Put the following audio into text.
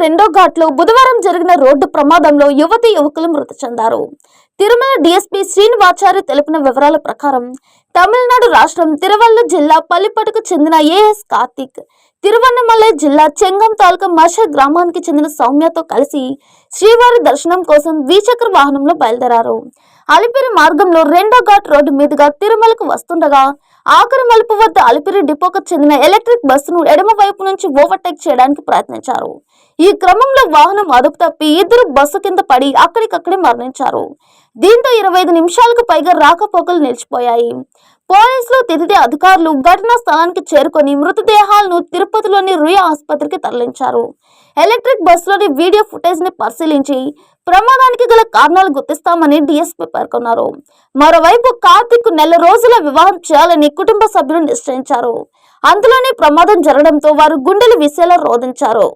రెండో ఘాట్లో బుధవారం జరిగిన రోడ్డు ప్రమాదంలో యువకులు మృతి చెందారు. తిరుమల డీఎస్పీ శ్రీనివాచారి తెలిపిన వివరాల ప్రకారం తమిళనాడు రాష్ట్రం తిరువల్లూరు జిల్లా పల్లిపట్టుకు చెందిన ఏఎస్ కార్తిక్, తిరువన్నమలై జిల్లా చెంగం తాలూకా మషర్ గ్రామానికి చెందిన సౌమ్యతో కలిసి శ్రీవారి దర్శనం కోసం ద్విచక్ర వాహనంలో బయలుదేరారు. అలిపిరి మార్గంలో రెండో ఘాట్ రోడ్డు మీదుగా తిరుమలకు వస్తుండగా ఆఖరి మలుపు వద్ద అలిపిరి డిపోకు చెందిన ఎలక్ట్రిక్ బస్సును ఎడమ వైపు నుంచి ఓవర్టేక్ చేయడానికి ప్రయత్నించారు. ఈ క్రమంలో వాహనం అదుపు తప్పి ఇద్దరు బస్సు కింద పడి అక్కడికక్కడే మరణించారు. దీంతో 25 నిమిషాలకు పైగా రాకపోకలు నిలిచిపోయాయి. పోలీసులు, తిథిది అధికారులు ఘటనా స్థలానికి చేరుకొని మృతదేహాలను తిరుపతిలోని రుయా ఆసుపత్రికి తరలించారు. ఎలక్ట్రిక్ బస్సులోని వీడియో ఫుటేజ్ ని పరిశీలించి ప్రమాదానికి గల కారణాలు గుర్తిస్తామని డీఎస్పీ పేర్కొన్నారు. మరోవైపు కార్తిక్ నెల రోజుల వివాహం చేయాలని కుటుంబ సభ్యులు నిశ్చయించారు. అందులోనే ప్రమాదం జరగడంతో వారు గుండెలు విసేలా రోధించారు.